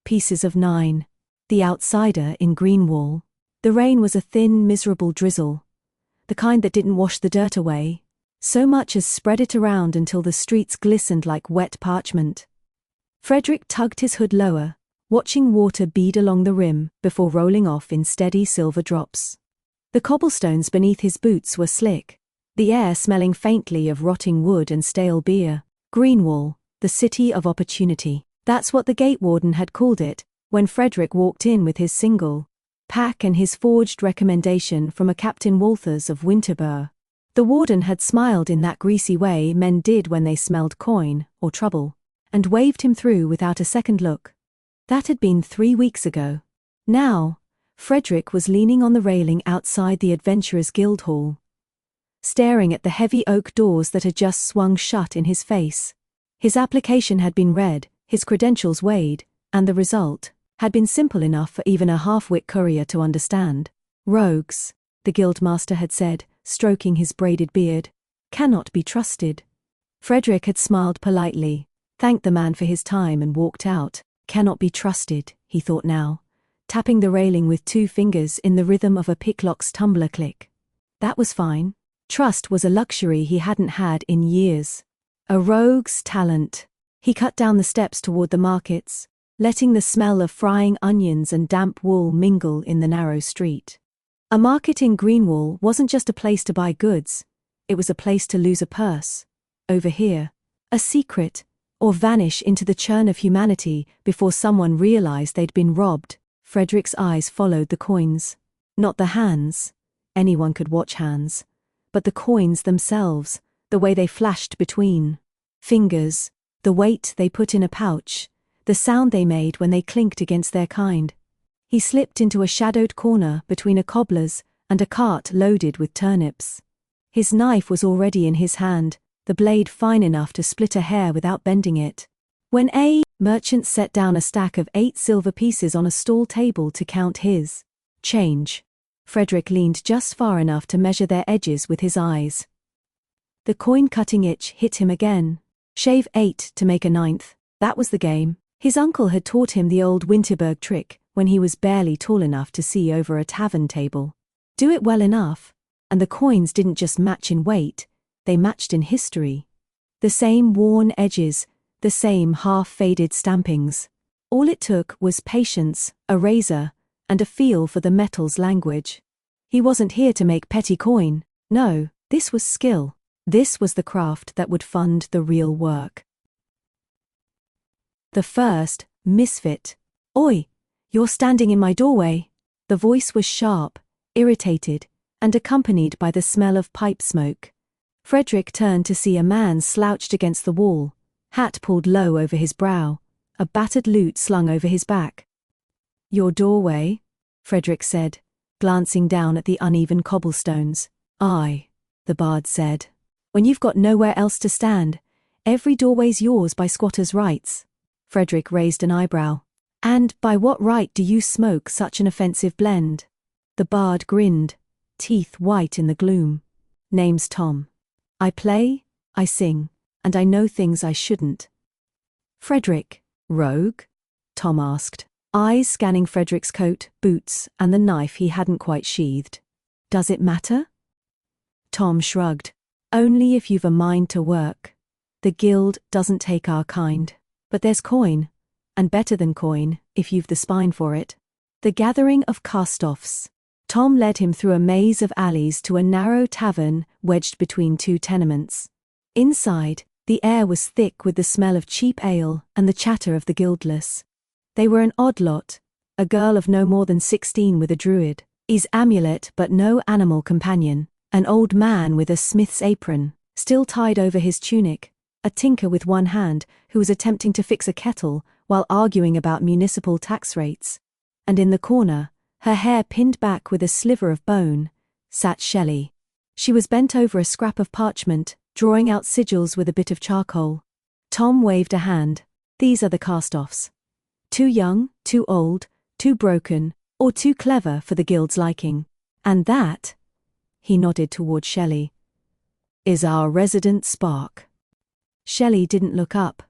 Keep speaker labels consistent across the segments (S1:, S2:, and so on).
S1: Pieces of 9. The Outsider in Greenwall. The rain was a thin, miserable drizzle. The kind that didn't wash the dirt away, so much as spread it around until the streets glistened like wet parchment. Frederick tugged his hood lower, watching water bead along the rim before rolling off in steady silver drops. The cobblestones beneath his boots were slick, the air smelling faintly of rotting wood and stale beer. Greenwall, the city of opportunity. That's what the gate warden had called it when Frederick walked in with his single pack and his forged recommendation from a Captain Walthers of Winterburg. The warden had smiled in that greasy way men did when they smelled coin or trouble, and waved him through without a second look. That had been 3 weeks ago. Now, Frederick was leaning on the railing outside the Adventurers' Guild Hall, staring at the heavy oak doors that had just swung shut in his face. His application had been read, his credentials weighed, and the result had been simple enough for even a half-wit courier to understand. Rogues, the guildmaster had said, stroking his braided beard, cannot be trusted. Frederick had smiled politely, thanked the man for his time and walked out. Cannot be trusted, he thought now, tapping the railing with 2 fingers in the rhythm of a picklock's tumbler click. That was fine. Trust was a luxury he hadn't had in years. A rogue's talent. He cut down the steps toward the markets, letting the smell of frying onions and damp wool mingle in the narrow street. A market in Greenwall wasn't just a place to buy goods, it was a place to lose a purse, overhear a secret, or vanish into the churn of humanity before someone realized they'd been robbed. Frederick's eyes followed the coins. Not the hands, anyone could watch hands, but the coins themselves, the way they flashed between fingers, the weight they put in a pouch, the sound they made when they clinked against their kind. He slipped into a shadowed corner between a cobbler's and a cart loaded with turnips. His knife was already in his hand, the blade fine enough to split a hair without bending it. When a merchant set down a stack of 8 silver pieces on a stall table to count his change, Frederick leaned just far enough to measure their edges with his eyes. The coin-cutting itch hit him again. Shave 8 to make a 9th, that was the game. His uncle had taught him the old Winterburg trick when he was barely tall enough to see over a tavern table. Do it well enough, and the coins didn't just match in weight, they matched in history. The same worn edges, the same half-faded stampings. All it took was patience, a razor, and a feel for the metal's language. He wasn't here to make petty coin. No, this was skill. This was the craft that would fund the real work. The first misfit. Oi, you're standing in my doorway. The voice was sharp, irritated, and accompanied by the smell of pipe smoke. Frederick turned to see a man slouched against the wall, hat pulled low over his brow, a battered lute slung over his back. Your doorway, Frederick said, glancing down at the uneven cobblestones. Aye, the bard said. When you've got nowhere else to stand, every doorway's yours by squatter's rights. Frederick raised an eyebrow. And by what right do you smoke such an offensive blend? The bard grinned, teeth white in the gloom. Name's Tom. I play, I sing, and I know things I shouldn't. Frederick, rogue? Tom asked, eyes scanning Frederick's coat, boots, and the knife he hadn't quite sheathed. Does it matter? Tom shrugged. Only if you've a mind to work. The guild doesn't take our kind. But there's coin, and better than coin, if you've the spine for it. The gathering of cast-offs. Tom led him through a maze of alleys to a narrow tavern wedged between 2 tenements. Inside, the air was thick with the smell of cheap ale and the chatter of the guildless. They were an odd lot, a girl of no more than 16 with a druid, his amulet but no animal companion, an old man with a smith's apron, still tied over his tunic, a tinker with one hand who was attempting to fix a kettle while arguing about municipal tax rates. And in the corner, her hair pinned back with a sliver of bone, sat Shelley. She was bent over a scrap of parchment, drawing out sigils with a bit of charcoal. Tom waved a hand. These are the cast-offs. Too young, too old, too broken, or too clever for the guild's liking. And that, he nodded toward Shelley, is our resident spark. Shelley didn't look up.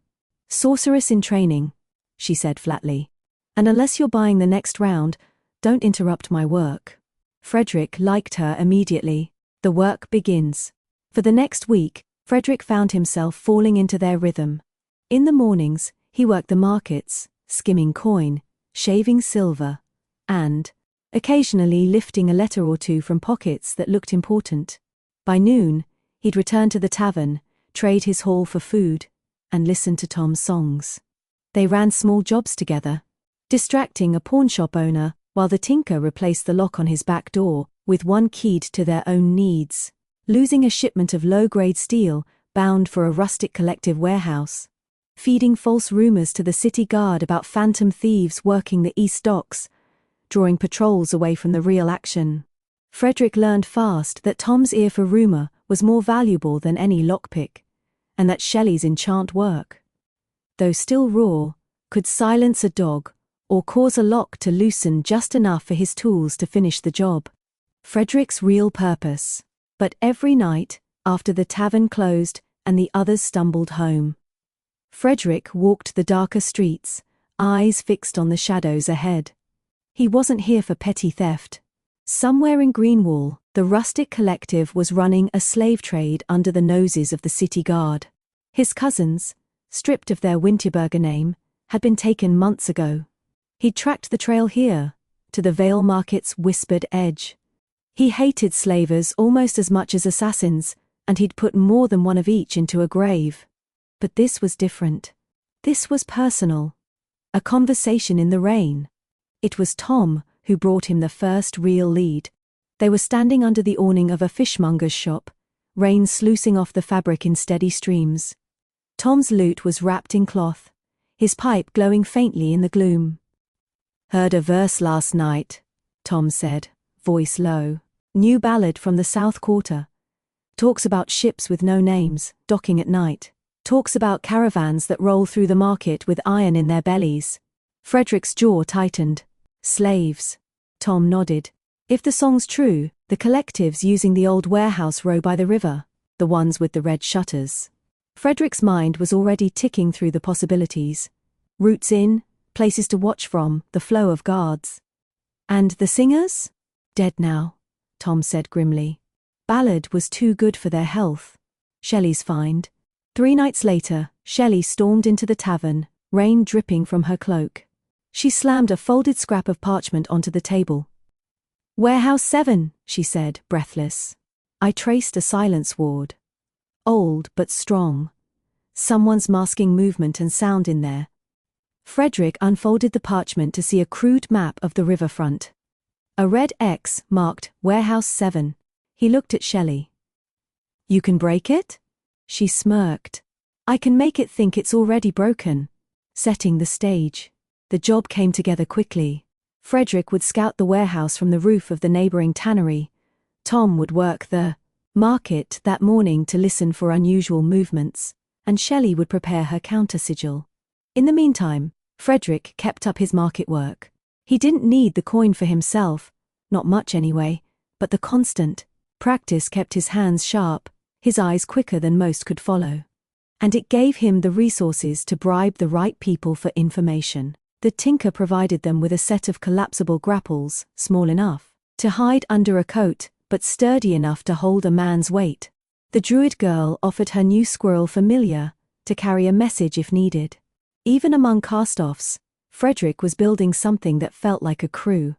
S1: Sorceress in training, she said flatly. And unless you're buying the next round, don't interrupt my work. Frederick liked her immediately. The work begins. For the next week, Frederick found himself falling into their rhythm. In the mornings, he worked the markets, skimming coin, shaving silver, and occasionally lifting a letter or two from pockets that looked important. By noon, he'd return to the tavern, trade his haul for food, and listen to Tom's songs. They ran small jobs together, distracting a pawnshop owner while the tinker replaced the lock on his back door with one keyed to their own needs, losing a shipment of low-grade steel bound for a rustic collective warehouse, feeding false rumors to the city guard about phantom thieves working the east docks, drawing patrols away from the real action. Frederick learned fast that Tom's ear for rumor was more valuable than any lockpick, and that Shelley's enchant work, though still raw, could silence a dog or cause a lock to loosen just enough for his tools to finish the job. Frederick's real purpose. But every night, after the tavern closed and the others stumbled home, Frederick walked the darker streets, eyes fixed on the shadows ahead. He wasn't here for petty theft. Somewhere in Greenwall, the rustic collective was running a slave trade under the noses of the city guard. His cousins, stripped of their Winterberger name, had been taken months ago. He'd tracked the trail here, to the Vale Market's whispered edge. He hated slavers almost as much as assassins, and he'd put more than one of each into a grave. But this was different. This was personal. A conversation in the rain. It was Tom who brought him the first real lead. They were standing under the awning of a fishmonger's shop, rain sluicing off the fabric in steady streams. Tom's lute was wrapped in cloth, his pipe glowing faintly in the gloom. "Heard a verse last night," Tom said, voice low. "New ballad from the South Quarter. Talks about ships with no names, docking at night. Talks about caravans that roll through the market with iron in their bellies." Frederick's jaw tightened. "Slaves." Tom nodded. "If the song's true, the collective's using the old warehouse row by the river, the ones with the red shutters." Frederick's mind was already ticking through the possibilities. Routes in, places to watch from, the flow of guards. And the singers? Dead now, Tom said grimly. Ballad was too good for their health. Shelley's find. 3 nights later, Shelley stormed into the tavern, rain dripping from her cloak. She slammed a folded scrap of parchment onto the table. "Warehouse 7, she said, breathless. I traced a silence ward. Old but strong. Someone's masking movement and sound in there. Frederick unfolded the parchment to see a crude map of the riverfront. A red X marked Warehouse 7. He looked at Shelley. "You can break it?" She smirked. "I can make it think it's already broken." Setting the stage. The job came together quickly. Frederick would scout the warehouse from the roof of the neighboring tannery. Tom would work the market that morning to listen for unusual movements, and Shelley would prepare her counter-sigil. In the meantime, Frederick kept up his market work. He didn't need the coin for himself, not much anyway, but the constant practice kept his hands sharp, his eyes quicker than most could follow. And it gave him the resources to bribe the right people for information. The tinker provided them with a set of collapsible grapples, small enough to hide under a coat, but sturdy enough to hold a man's weight. The druid girl offered her new squirrel familiar to carry a message if needed. Even among cast-offs, Frederick was building something that felt like a crew.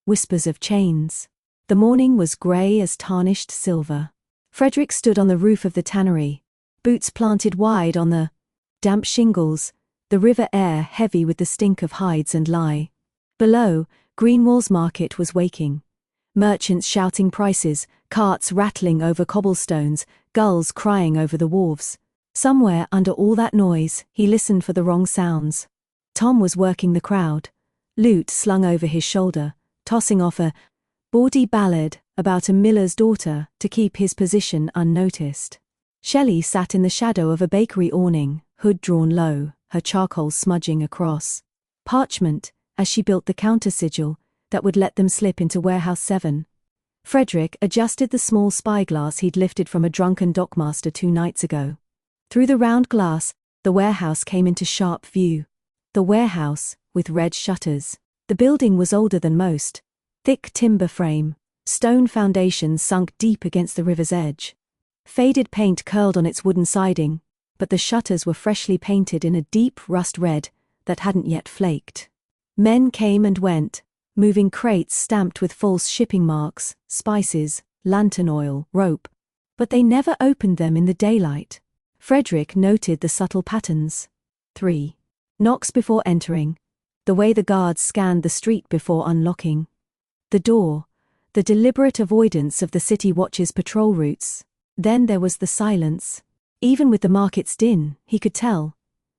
S1: Whispers of chains. The morning was grey as tarnished silver. Frederick stood on the roof of the tannery, boots planted wide on the damp shingles, the river air heavy with the stink of hides and lye. Below, Greenwall's market was waking. Merchants shouting prices, carts rattling over cobblestones, gulls crying over the wharves. Somewhere under all that noise, he listened for the wrong sounds. Tom was working the crowd, lute slung over his shoulder, tossing off a bawdy ballad about a miller's daughter to keep his position unnoticed. Shelley sat in the shadow of a bakery awning, hood drawn low, her charcoal smudging across parchment as she built the counter-sigil that would let them slip into Warehouse 7. Frederick adjusted the small spyglass he'd lifted from a drunken dockmaster 2 nights ago. Through the round glass, the warehouse came into sharp view. The warehouse, with red shutters. The building was older than most. Thick timber frame, stone foundations sunk deep against the river's edge. Faded paint curled on its wooden siding, but the shutters were freshly painted in a deep rust red that hadn't yet flaked. Men came and went, moving crates stamped with false shipping marks, spices, lantern oil, rope, but they never opened them in the daylight. Frederick noted the subtle patterns. 3. Knocks before entering, the way the guards scanned the street before unlocking. The door, the deliberate avoidance of the city watch's patrol routes. Then there was the silence. Even with the market's din, he could tell.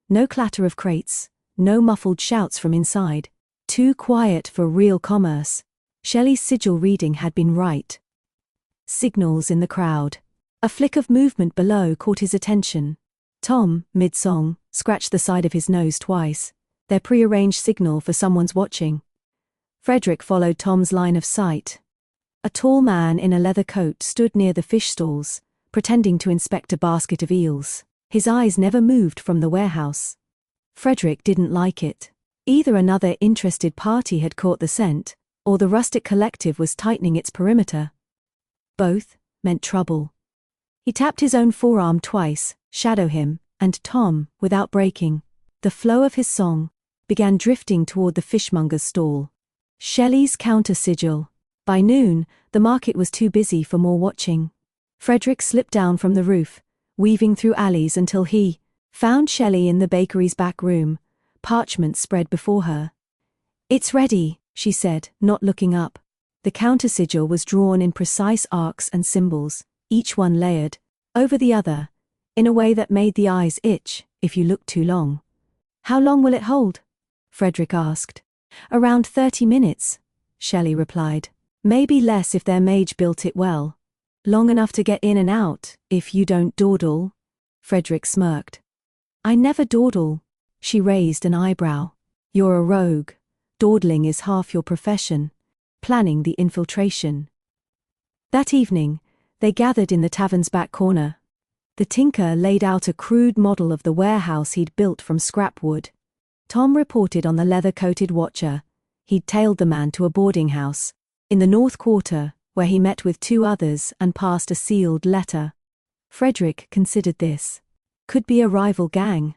S1: No clatter of crates, no muffled shouts from inside. Too quiet for real commerce. Shelley's sigil reading had been right. Signals in the crowd. A flick of movement below caught his attention. Tom, mid-song, scratched the side of his nose twice, their prearranged signal for someone's watching. Frederick followed Tom's line of sight. A tall man in a leather coat stood near the fish stalls, pretending to inspect a basket of eels. His eyes never moved from the warehouse. Frederick didn't like it. Either another interested party had caught the scent, or the rustic collective was tightening its perimeter. Both meant trouble. He tapped his own forearm twice, shadow him, and Tom, without breaking, the flow of his song, began drifting toward the fishmonger's stall. Shelley's counter-sigil. By noon, the market was too busy for more watching. Frederick slipped down from the roof, weaving through alleys until he found Shelley in the bakery's back room, parchment spread before her. "It's ready," she said, not looking up. The counter-sigil was drawn in precise arcs and symbols, each one layered over the other, in a way that made the eyes itch if you looked too long. "How long will it hold?" Frederick asked. "Around 30 minutes, Shelley replied. "Maybe less if their mage built it well. Long enough to get in and out, if you don't dawdle." Frederick smirked. "I never dawdle." She raised an eyebrow. "You're a rogue. Dawdling is half your profession. Planning the infiltration." That evening, they gathered in the tavern's back corner. The tinker laid out a crude model of the warehouse he'd built from scrap wood. Tom reported on the leather-coated watcher. He'd tailed the man to a boarding house in the North Quarter, where he met with 2 others and passed a sealed letter. Frederick considered this. Could be a rival gang.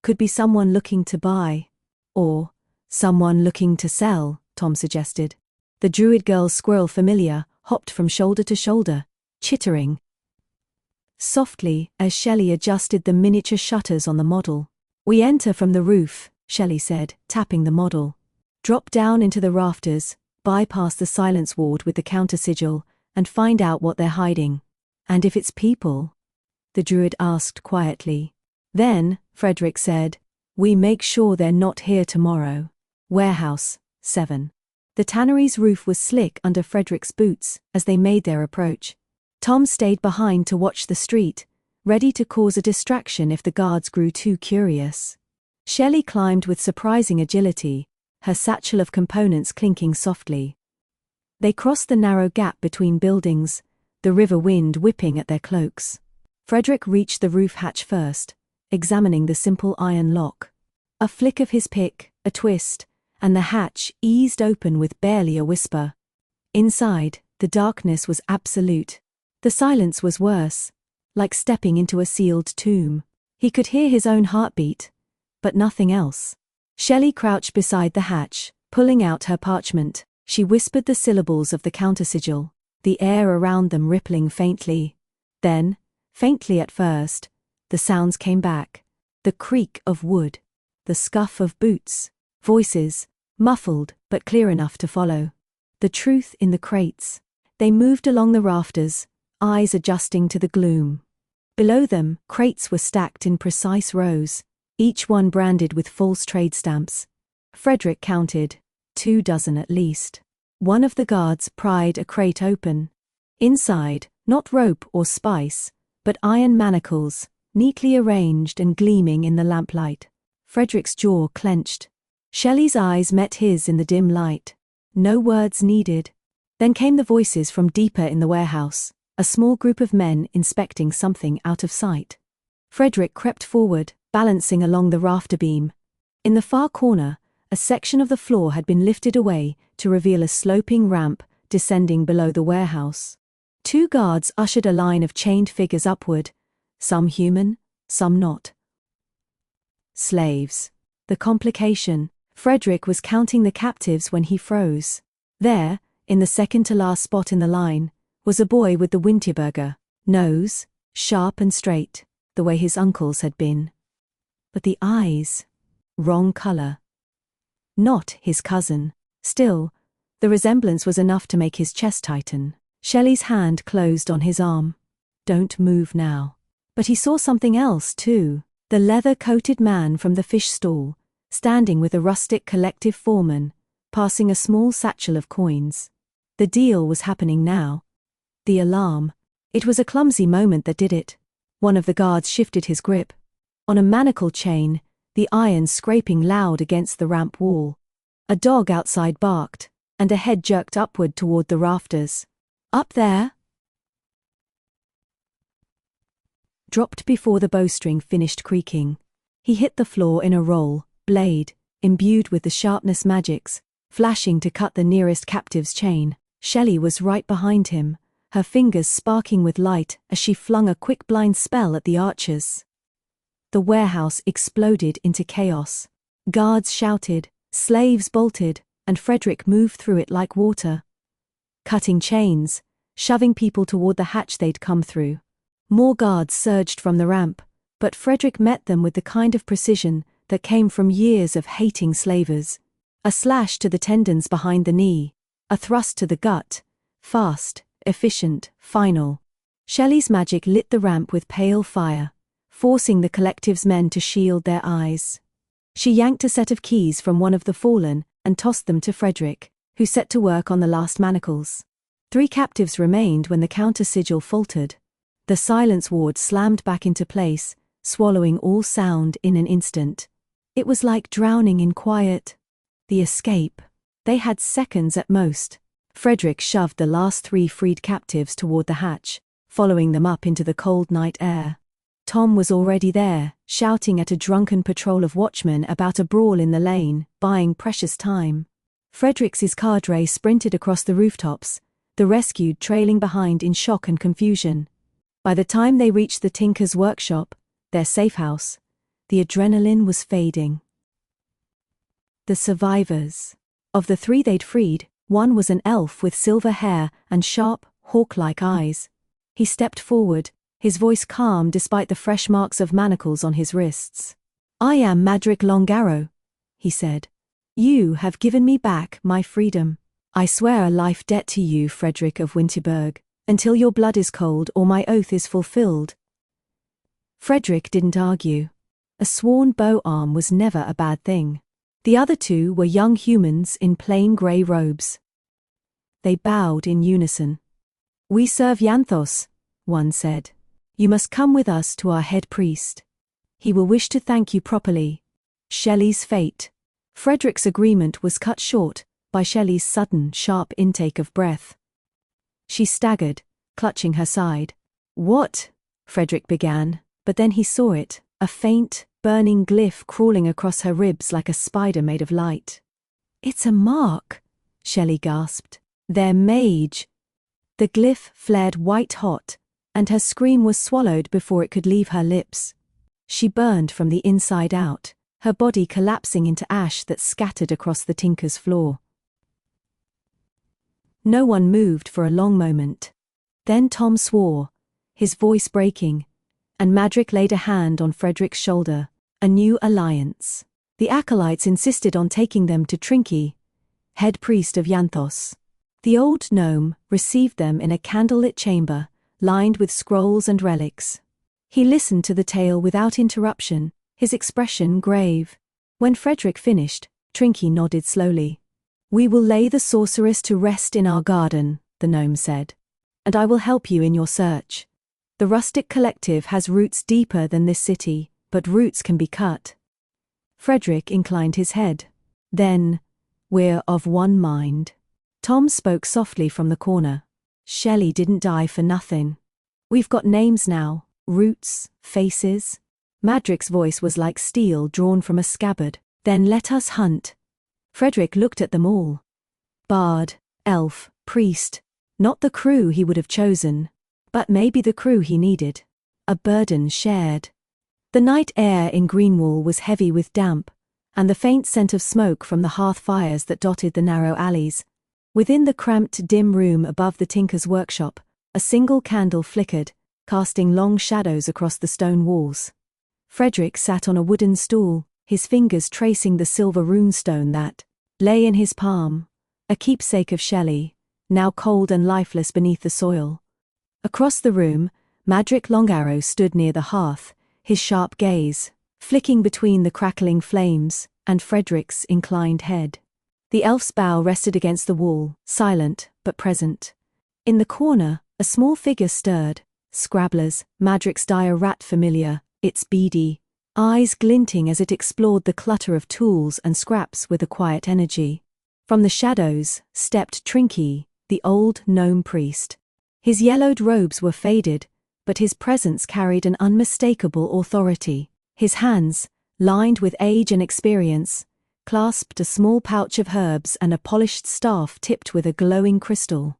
S1: Could be someone looking to buy. Or someone looking to sell, Tom suggested. The Druid girl's squirrel familiar hopped from shoulder to shoulder, chittering softly as Shelley adjusted the miniature shutters on the model. "We enter from the roof," Shelley said, tapping the model. "Drop down into the rafters, bypass the silence ward with the counter-sigil, and find out what they're hiding. And if it's people?" the Druid asked quietly. "Then," Frederick said, "we make sure they're not here tomorrow." Warehouse 7. The tannery's roof was slick under Frederick's boots as they made their approach. Tom stayed behind to watch the street, ready to cause a distraction if the guards grew too curious. Shelley climbed with surprising agility, her satchel of components clinking softly. They crossed the narrow gap between buildings, the river wind whipping at their cloaks. Frederick reached the roof hatch first, examining the simple iron lock. A flick of his pick, a twist, and the hatch eased open with barely a whisper. Inside, the darkness was absolute. The silence was worse, like stepping into a sealed tomb. He could hear his own heartbeat, but nothing else. Shelley crouched beside the hatch, pulling out her parchment. She whispered the syllables of the counter-sigil, the air around them rippling faintly. Then, faintly at first, the sounds came back. The creak of wood, the scuff of boots, voices, muffled but clear enough to follow. The truth in the crates. They moved along the rafters, eyes adjusting to the gloom. Below them, crates were stacked in precise rows, each one branded with false trade stamps. Frederick counted 24 at least. One of the guards pried a crate open. Inside, not rope or spice, but iron manacles, neatly arranged and gleaming in the lamplight. Frederick's jaw clenched. Shelley's eyes met his in the dim light. No words needed. Then came the voices from deeper in the warehouse, a small group of men inspecting something out of sight. Frederick crept forward, balancing along the rafter beam. In the far corner, a section of the floor had been lifted away to reveal a sloping ramp descending below the warehouse. 2 guards ushered a line of chained figures upward, some human, some not. Slaves. The complication. Frederick was counting the captives when he froze. There, in the second-to-last spot in the line, was a boy with the Winterberger nose, sharp and straight, the way his uncle's had been. But the eyes, wrong color. Not his cousin. Still, the resemblance was enough to make his chest tighten. Shelley's hand closed on his arm. Don't move now. But he saw something else, too. The leather-coated man from the fish stall, standing with a rustic collective foreman, passing a small satchel of coins. The deal was happening now. The alarm. It was a clumsy moment that did it. One of the guards shifted his grip. On a manacle chain, the iron scraping loud against the ramp wall. A dog outside barked, and a head jerked upward toward the rafters. Up there! Dropped before the bowstring finished creaking. He hit the floor in a roll, blade, imbued with the sharpness magics, flashing to cut the nearest captive's chain. Shelley was right behind him, her fingers sparking with light as she flung a quick blind spell at the archers. The warehouse exploded into chaos. Guards shouted, slaves bolted, and Frederick moved through it like water. Cutting chains, shoving people toward the hatch they'd come through. More guards surged from the ramp, but Frederick met them with the kind of precision that came from years of hating slavers. A slash to the tendons behind the knee, a thrust to the gut, fast, efficient, final. Shelley's magic lit the ramp with pale fire, forcing the collective's men to shield their eyes. She yanked a set of keys from one of the fallen and tossed them to Frederick, who set to work on the last manacles. 3 captives remained when the counter-sigil faltered. The silence ward slammed back into place, swallowing all sound in an instant. It was like drowning in quiet. The escape. They had seconds at most. Frederick shoved the last 3 freed captives toward the hatch, following them up into the cold night air. Tom was already there, shouting at a drunken patrol of watchmen about a brawl in the lane, buying precious time. Frederick's cadre sprinted across the rooftops, the rescued trailing behind in shock and confusion. By the time they reached the Tinker's workshop, their safe house, the adrenaline was fading. The survivors. Of the 3 they'd freed, one was an elf with silver hair and sharp, hawk-like eyes. He stepped forward, his voice calm despite the fresh marks of manacles on his wrists. "I am Madrick Longarrow," he said. "You have given me back my freedom. I swear a life debt to you, Frederick of Winterberg, until your blood is cold or my oath is fulfilled." Frederick didn't argue. A sworn bow arm was never a bad thing. The other 2 were young humans in plain grey robes. They bowed in unison. "We serve Yythos," one said. "You must come with us to our head priest. He will wish to thank you properly." Shelley's fate. Frederick's agreement was cut short by Shelley's sudden, sharp intake of breath. She staggered, clutching her side. "What?" Frederick began, but then he saw it, a faint, burning glyph crawling across her ribs like a spider made of light. "It's a mark," Shelley gasped. "Their mage." The glyph flared white-hot, and her scream was swallowed before it could leave her lips. She burned from the inside out, her body collapsing into ash that scattered across the Tinker's floor. No one moved for a long moment. Then Tom swore, his voice breaking, and Madrick laid a hand on Frederick's shoulder. A new alliance. The acolytes insisted on taking them to Trinky, head priest of Yythos. The old gnome received them in a candlelit chamber, lined with scrolls and relics. He listened to the tale without interruption, his expression grave. When Frederick finished, Trinky nodded slowly. "We will lay the sorceress to rest in our garden," the gnome said. "And I will help you in your search. The rustic collective has roots deeper than this city, but roots can be cut." Frederick inclined his head. "Then, we're of one mind." Tom spoke softly from the corner. "Shelley didn't die for nothing. We've got names now, roots, faces." Madrick's voice was like steel drawn from a scabbard. "Then let us hunt. Frederick looked at them all. Bard, elf, priest. Not the crew he would have chosen, but maybe the crew he needed. A burden shared. The night air in Greenwall was heavy with damp, and the faint scent of smoke from the hearth fires that dotted the narrow alleys. Within the cramped, dim room above the tinker's workshop, a single candle flickered, casting long shadows across the stone walls. Frederick sat on a wooden stool, his fingers tracing the silver runestone that lay in his palm, a keepsake of Shelley, now cold and lifeless beneath the soil. Across the room, Madrick Longarrow stood near the hearth, his sharp gaze flicking between the crackling flames and Frederick's inclined head. The elf's bow rested against the wall, silent but present. In the corner, a small figure stirred, Scrabbler's, Madrick's dire rat familiar, its beady eyes glinting as it explored the clutter of tools and scraps with a quiet energy. From the shadows stepped Trinky, the old gnome priest. His yellowed robes were faded, but his presence carried an unmistakable authority. His hands, lined with age and experience, clasped a small pouch of herbs and a polished staff tipped with a glowing crystal.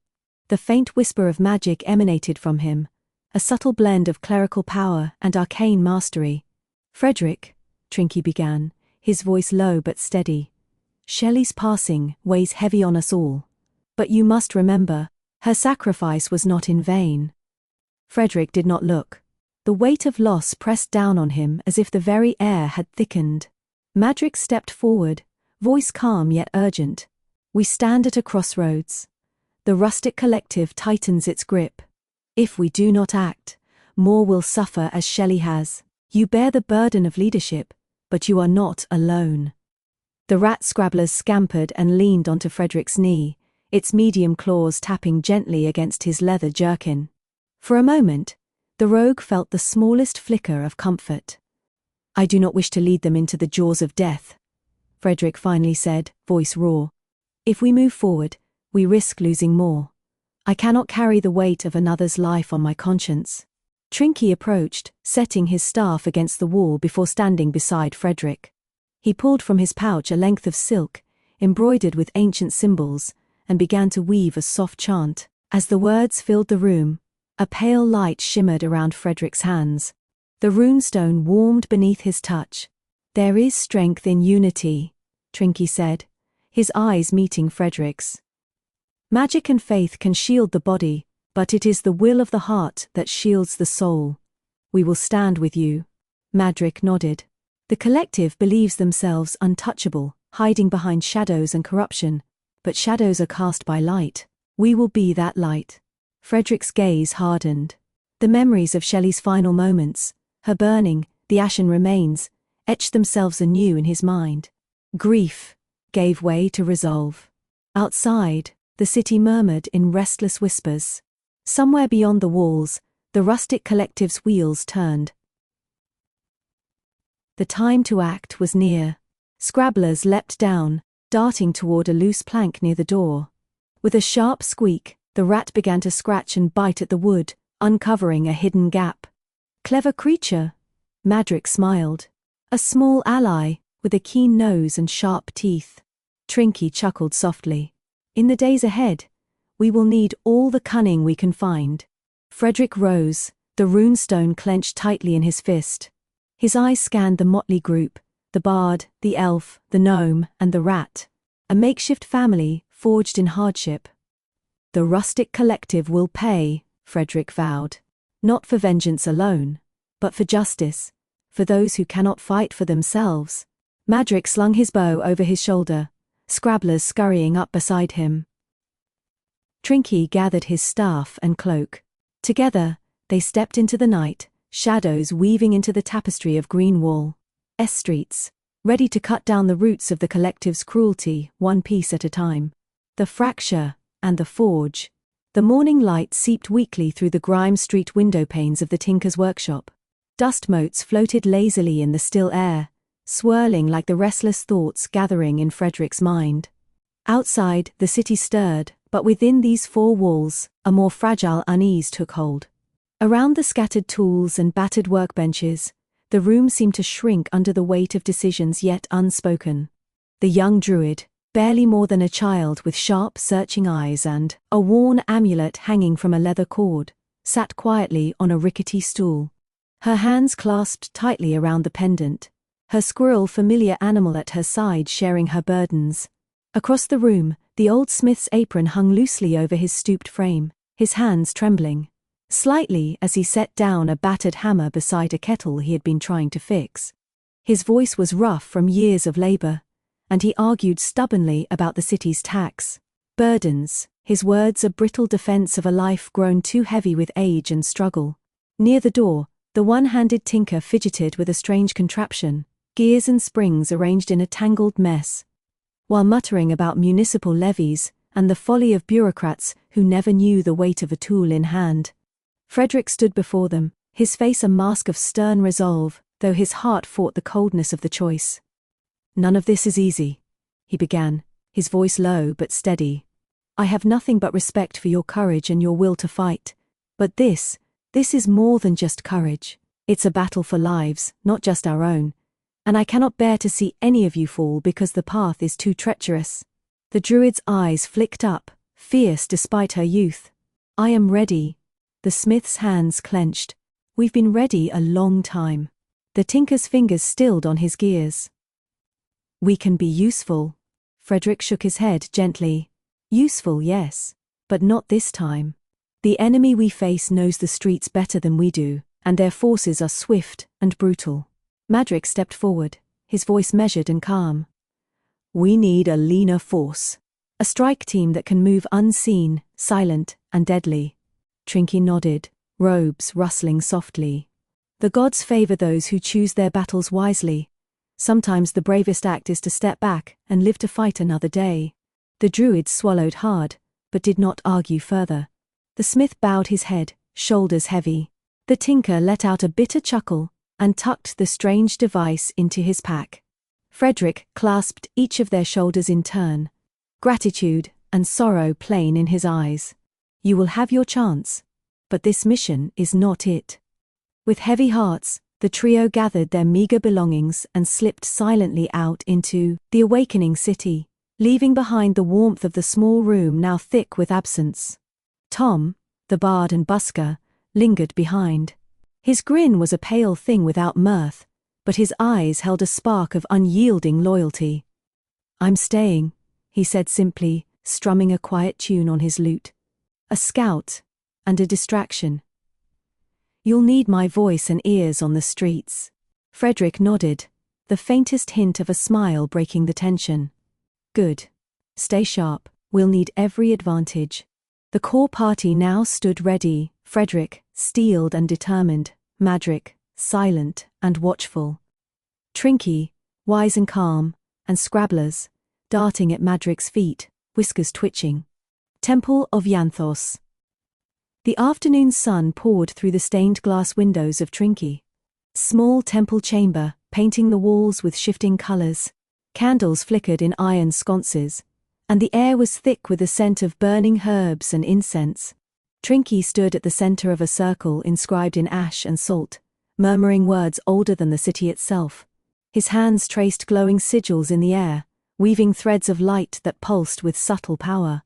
S1: The faint whisper of magic emanated from him, a subtle blend of clerical power and arcane mastery. "Frederick," Trinky began, his voice low but steady, "Shelley's passing weighs heavy on us all. But you must remember, her sacrifice was not in vain." Frederick did not look. The weight of loss pressed down on him as if the very air had thickened. Madrick stepped forward, voice calm yet urgent. "We stand at a crossroads. The rustic collective tightens its grip. If we do not act, more will suffer as Shelley has. You bear the burden of leadership, but you are not alone." The rat scrabblers scampered and leaned onto Frederick's knee, its medium claws tapping gently against his leather jerkin. For a moment, the rogue felt the smallest flicker of comfort. "I do not wish to lead them into the jaws of death," Frederick finally said, voice raw. "If we move forward, we risk losing more. I cannot carry the weight of another's life on my conscience." Trinky approached, setting his staff against the wall before standing beside Frederick. He pulled from his pouch a length of silk, embroidered with ancient symbols, and began to weave a soft chant. As the words filled the room, a pale light shimmered around Frederick's hands. The runestone warmed beneath his touch. "There is strength in unity," Trinky said, his eyes meeting Frederick's. "Magic and faith can shield the body, but it is the will of the heart that shields the soul. We will stand with you." Madrick nodded. The collective believes themselves untouchable, hiding behind shadows and corruption, but shadows are cast by light. We will be that light. Frederick's gaze hardened. The memories of Shelley's final moments, her burning, the ashen remains, etched themselves anew in his mind. Grief gave way to resolve. Outside, the city murmured in restless whispers. Somewhere beyond the walls, the rustic collective's wheels turned. The time to act was near. Scrabblers leapt down, darting toward a loose plank near the door. With a sharp squeak, the rat began to scratch and bite at the wood, uncovering a hidden gap. "Clever creature," Madrick smiled. "A small ally, with a keen nose and sharp teeth." Trinky chuckled softly. "In the days ahead, we will need all the cunning we can find." Frederick rose, the runestone clenched tightly in his fist. His eyes scanned the motley group, the bard, the elf, the gnome, and the rat. A makeshift family, forged in hardship. "The rustic collective will pay," Frederick vowed. "Not for vengeance alone, but for justice, for those who cannot fight for themselves." Madrick slung his bow over his shoulder, Scrabblers scurrying up beside him. Trinky gathered his staff and cloak. Together, they stepped into the night, shadows weaving into the tapestry of Greenwall streets, ready to cut down the roots of the collective's cruelty, one piece at a time. The fracture and the forge. The morning light seeped weakly through the grime street window panes of the tinker's workshop. Dust motes floated lazily in the still air, swirling like the restless thoughts gathering in Frederick's mind. Outside, the city stirred, but within these four walls, a more fragile unease took hold. Around the scattered tools and battered workbenches, the room seemed to shrink under the weight of decisions yet unspoken. The young druid, barely more than a child with sharp, searching eyes and a worn amulet hanging from a leather cord, sat quietly on a rickety stool. Her hands clasped tightly around the pendant, her squirrel familiar animal at her side sharing her burdens. Across the room, the old smith's apron hung loosely over his stooped frame, his hands trembling slightly as he set down a battered hammer beside a kettle he had been trying to fix. His voice was rough from years of labor, and he argued stubbornly about the city's tax burdens, his words a brittle defense of a life grown too heavy with age and struggle. Near the door, the one-handed tinker fidgeted with a strange contraption, gears and springs arranged in a tangled mess. While muttering about municipal levies and the folly of bureaucrats who never knew the weight of a tool in hand, Frederick stood before them, his face a mask of stern resolve, though his heart fought the coldness of the choice. "None of this is easy," he began, his voice low but steady. "I have nothing but respect for your courage and your will to fight. But this is more than just courage. It's a battle for lives, not just our own. And I cannot bear to see any of you fall because the path is too treacherous." The druid's eyes flicked up, fierce despite her youth. "I am ready." The smith's hands clenched. "We've been ready a long time." The tinker's fingers stilled on his gears. "We can be useful." Frederick shook his head gently. "Useful, yes. But not this time. The enemy we face knows the streets better than we do, and their forces are swift and brutal." Madrick stepped forward, his voice measured and calm. "We need a leaner force. A strike team that can move unseen, silent, and deadly." Trinky nodded, robes rustling softly. "The gods favor those who choose their battles wisely. Sometimes the bravest act is to step back and live to fight another day." The druid swallowed hard, but did not argue further. The smith bowed his head, shoulders heavy. The tinker let out a bitter chuckle and tucked the strange device into his pack. Frederick clasped each of their shoulders in turn, gratitude and sorrow plain in his eyes. "You will have your chance, but this mission is not it." With heavy hearts, the trio gathered their meager belongings and slipped silently out into the awakening city, leaving behind the warmth of the small room now thick with absence. Tom, the bard and busker, lingered behind. His grin was a pale thing without mirth, but his eyes held a spark of unyielding loyalty. "I'm staying," he said simply, strumming a quiet tune on his lute. "A scout, and a distraction. You'll need my voice and ears on the streets." Frederick nodded, the faintest hint of a smile breaking the tension. "Good. Stay sharp, we'll need every advantage." The core party now stood ready, Frederick, steeled and determined, Madrick, silent and watchful. Trinky, wise and calm, and Scrabblers, darting at Madrick's feet, whiskers twitching. Temple of Yyth. The afternoon sun poured through the stained glass windows of Trinky. Small temple chamber, painting the walls with shifting colors. Candles flickered in iron sconces, and the air was thick with the scent of burning herbs and incense. Trinky stood at the center of a circle inscribed in ash and salt, murmuring words older than the city itself. His hands traced glowing sigils in the air, weaving threads of light that pulsed with subtle power.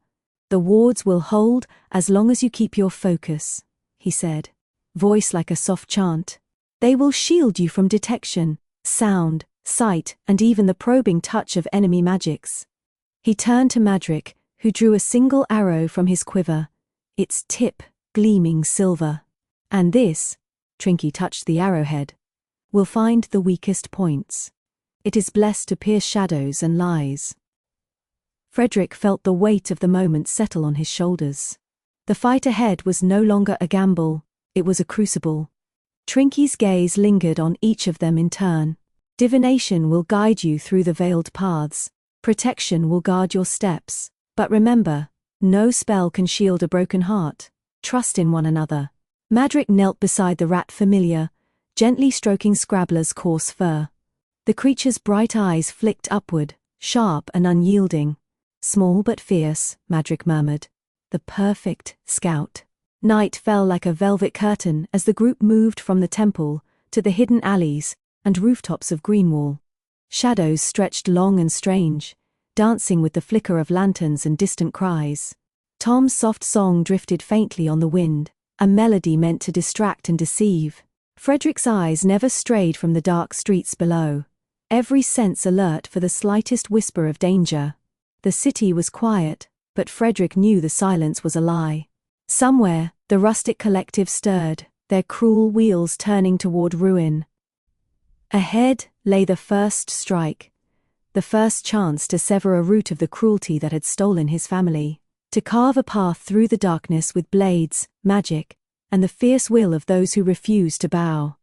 S1: "The wards will hold as long as you keep your focus," he said, voice like a soft chant. "They will shield you from detection, sound, sight, and even the probing touch of enemy magics." He turned to Madrick, who drew a single arrow from his quiver, its tip gleaming silver. "And this," Trinky touched the arrowhead, "will find the weakest points. It is blessed to pierce shadows and lies." Frederick felt the weight of the moment settle on his shoulders. The fight ahead was no longer a gamble, it was a crucible. Trinky's gaze lingered on each of them in turn. "Divination will guide you through the veiled paths. Protection will guard your steps. But remember, no spell can shield a broken heart. Trust in one another." Madrick knelt beside the rat familiar, gently stroking Scrabbler's coarse fur. The creature's bright eyes flicked upward, sharp and unyielding. "Small but fierce," Madrick murmured. "The perfect scout." Night fell like a velvet curtain as the group moved from the temple to the hidden alleys and rooftops of Greenwall. Shadows stretched long and strange, dancing with the flicker of lanterns and distant cries. Tom's soft song drifted faintly on the wind, a melody meant to distract and deceive. Frederick's eyes never strayed from the dark streets below, every sense alert for the slightest whisper of danger. The city was quiet, but Frederick knew the silence was a lie. Somewhere, the rustic collective stirred, their cruel wheels turning toward ruin. Ahead lay the first strike, the first chance to sever a root of the cruelty that had stolen his family, to carve a path through the darkness with blades, magic, and the fierce will of those who refused to bow.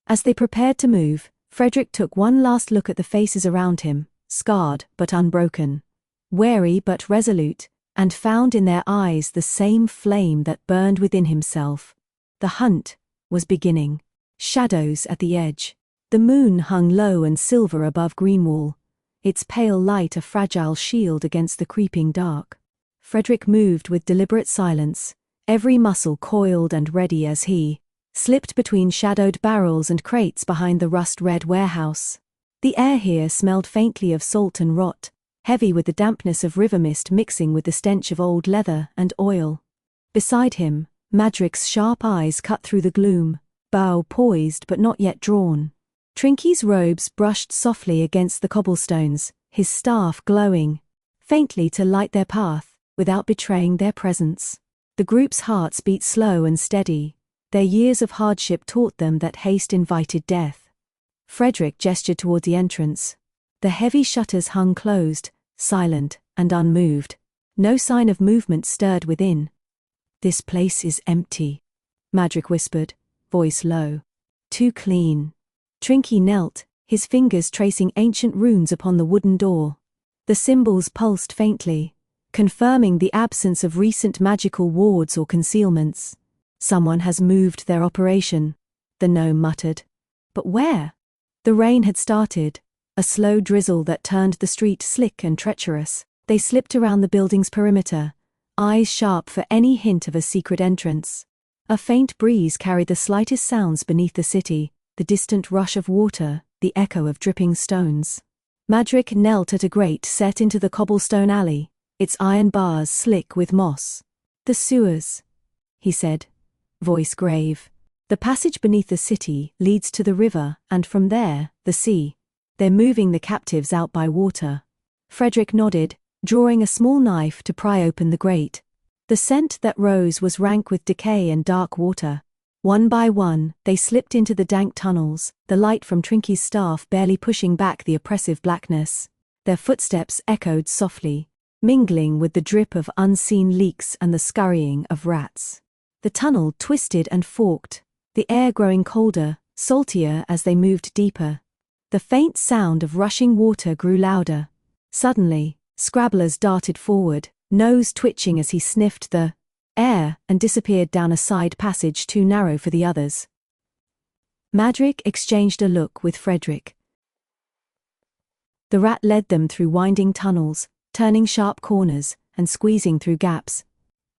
S1: As they prepared to move, Frederick took one last look at the faces around him, scarred but unbroken, wary but resolute, and found in their eyes the same flame that burned within himself. The hunt was beginning. Shadows at the edge. The moon hung low and silver above Greenwall, its pale light a fragile shield against the creeping dark. Frederick moved with deliberate silence, every muscle coiled and ready as he slipped between shadowed barrels and crates behind the rust-red warehouse. The air here smelled faintly of salt and rot, heavy with the dampness of river mist mixing with the stench of old leather and oil. Beside him, Madrick's sharp eyes cut through the gloom, bow poised but not yet drawn. Trinky's robes brushed softly against the cobblestones, his staff glowing, faintly to light their path, without betraying their presence. The group's hearts beat slow and steady. Their years of hardship taught them that haste invited death. Frederick gestured toward the entrance. The heavy shutters hung closed, silent and unmoved. No sign of movement stirred within. "This place is empty," Madrick whispered, voice low. "Too clean." Trinky knelt, his fingers tracing ancient runes upon the wooden door. The symbols pulsed faintly, confirming the absence of recent magical wards or concealments. "Someone has moved their operation," the gnome muttered. But where? The rain had started, a slow drizzle that turned the street slick and treacherous. They slipped around the building's perimeter, eyes sharp for any hint of a secret entrance. A faint breeze carried the slightest sounds beneath the city, the distant rush of water, the echo of dripping stones. Madrick knelt at a grate set into the cobblestone alley, its iron bars slick with moss. "The sewers," he said, voice grave. "The passage beneath the city leads to the river and from there, the sea. They're moving the captives out by water." Frederick nodded, drawing a small knife to pry open the grate. The scent that rose was rank with decay and dark water. One by one, they slipped into the dank tunnels, the light from Trinky's staff barely pushing back the oppressive blackness. Their footsteps echoed softly, mingling with the drip of unseen leaks and the scurrying of rats. The tunnel twisted and forked, the air growing colder, saltier as they moved deeper. The faint sound of rushing water grew louder. Suddenly, Scrabblers darted forward, nose twitching as he sniffed the air and disappeared down a side passage too narrow for the others. Madrick exchanged a look with Frederick. The rat led them through winding tunnels, turning sharp corners and squeezing through gaps.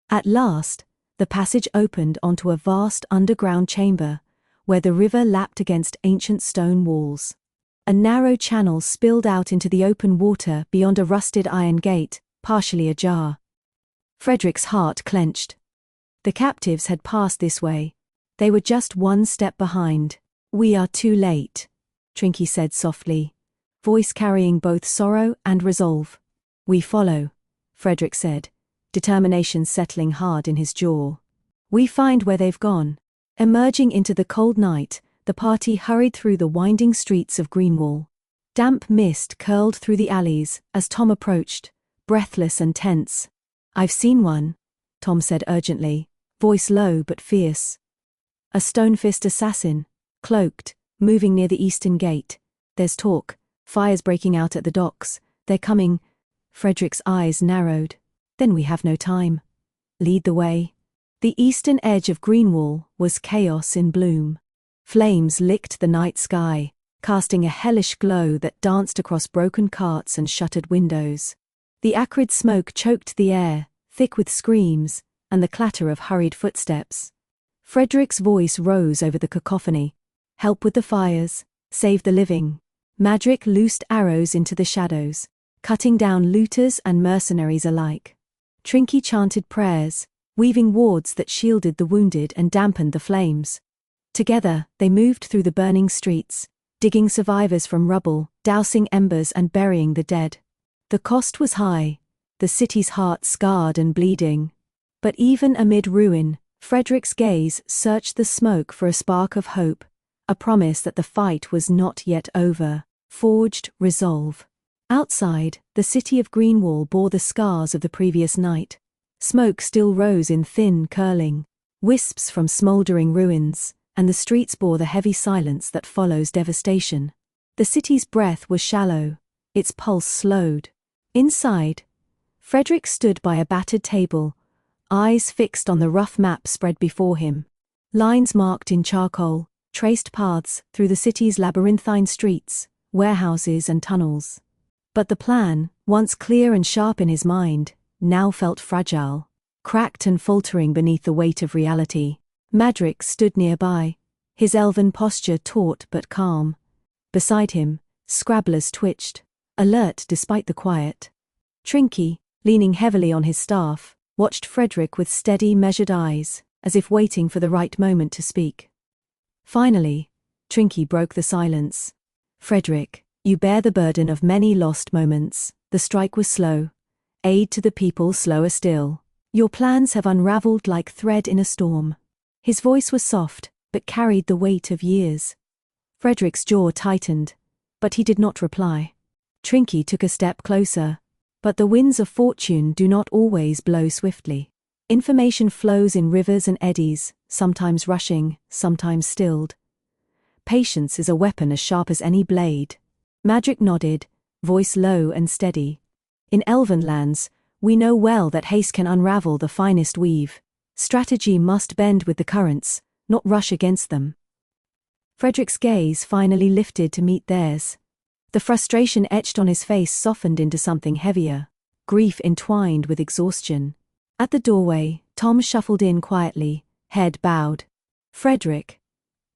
S1: At last, the passage opened onto a vast underground chamber, where the river lapped against ancient stone walls. A narrow channel spilled out into the open water beyond a rusted iron gate, partially ajar. Frederick's heart clenched. The captives had passed this way. They were just one step behind. "We are too late," Trinky said softly, voice carrying both sorrow and resolve. "We follow," Frederick said, determination settling hard in his jaw. "We find where they've gone." Emerging into the cold night, the party hurried through the winding streets of Greenwall. Damp mist curled through the alleys as Tom approached, breathless and tense. "I've seen one," Tom said urgently, voice low but fierce. "A stone-fist assassin, cloaked, moving near the eastern gate. There's talk, fires breaking out at the docks. They're coming." Frederick's eyes narrowed. "Then we have no time. Lead the way." The eastern edge of Greenwall was chaos in bloom. Flames licked the night sky, casting a hellish glow that danced across broken carts and shuttered windows. The acrid smoke choked the air, thick with screams, and the clatter of hurried footsteps. Frederick's voice rose over the cacophony. "Help with the fires, save the living." Madrick loosed arrows into the shadows. cutting down looters and mercenaries alike. Trinky chanted prayers, weaving wards that shielded the wounded and dampened the flames. Together, they moved through the burning streets, digging survivors from rubble, dousing embers and burying the dead. The cost was high, the city's heart scarred and bleeding. But even amid ruin, Frederick's gaze searched the smoke for a spark of hope, a promise that the fight was not yet over. Forged resolve. Outside, the city of Greenwall bore the scars of the previous night. Smoke still rose in thin, curling wisps from smoldering ruins, and the streets bore the heavy silence that follows devastation. The city's breath was shallow, its pulse slowed. Inside, Frederick stood by a battered table, eyes fixed on the rough map spread before him. Lines marked in charcoal traced paths through the city's labyrinthine streets, warehouses and tunnels. But the plan, once clear and sharp in his mind, now felt fragile, cracked and faltering beneath the weight of reality. Madrick stood nearby, his elven posture taut but calm. Beside him, scrabblers twitched, alert despite the quiet. Trinky, leaning heavily on his staff, watched Frederick with steady, measured eyes, as if waiting for the right moment to speak. Finally, Trinky broke the silence. "Frederick, you bear the burden of many lost moments. The strike was slow. Aid to the people slower still. Your plans have unraveled like thread in a storm." His voice was soft, but carried the weight of years. Frederick's jaw tightened, but he did not reply. Trinky took a step closer. But the winds of fortune do not always blow swiftly. Information flows in rivers and eddies, sometimes rushing, sometimes stilled. Patience is a weapon as sharp as any blade. Madrick nodded, voice low and steady. In elven lands, we know well that haste can unravel the finest weave. Strategy must bend with the currents, not rush against them. Frederick's gaze finally lifted to meet theirs. The frustration etched on his face softened into something heavier, grief entwined with exhaustion. At the doorway, Tom shuffled in quietly, head bowed. "Frederick,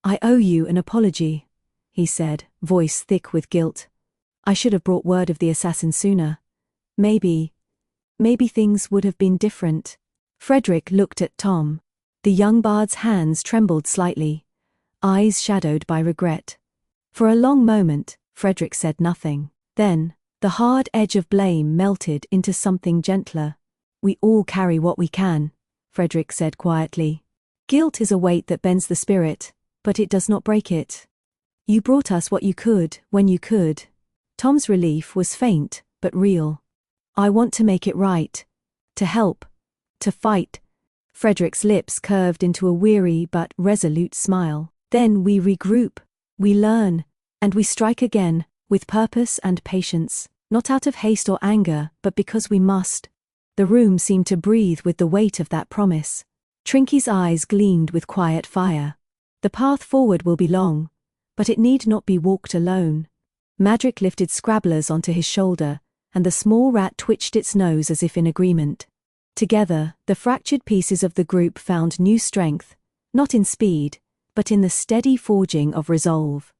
S1: I owe you an apology," he said, voice thick with guilt. "I should have brought word of the assassin sooner. Maybe things would have been different." Frederick looked at Tom. The young bard's hands trembled slightly, eyes shadowed by regret. For a long moment, Frederick said nothing. Then, the hard edge of blame melted into something gentler. "We all carry what we can," Frederick said quietly. "Guilt is a weight that bends the spirit, but it does not break it. You brought us what you could, when you could." Tom's relief was faint, but real. "I want to make it right. To help. To fight." Frederick's lips curved into a weary but resolute smile. "Then we regroup. We learn. And we strike again, with purpose and patience, not out of haste or anger, but because we must." The room seemed to breathe with the weight of that promise. Trinky's eyes gleamed with quiet fire. "The path forward will be long, but it need not be walked alone." Madrick lifted Scrabblers onto his shoulder, and the small rat twitched its nose as if in agreement. Together, the fractured pieces of the group found new strength, not in speed, but in the steady forging of resolve.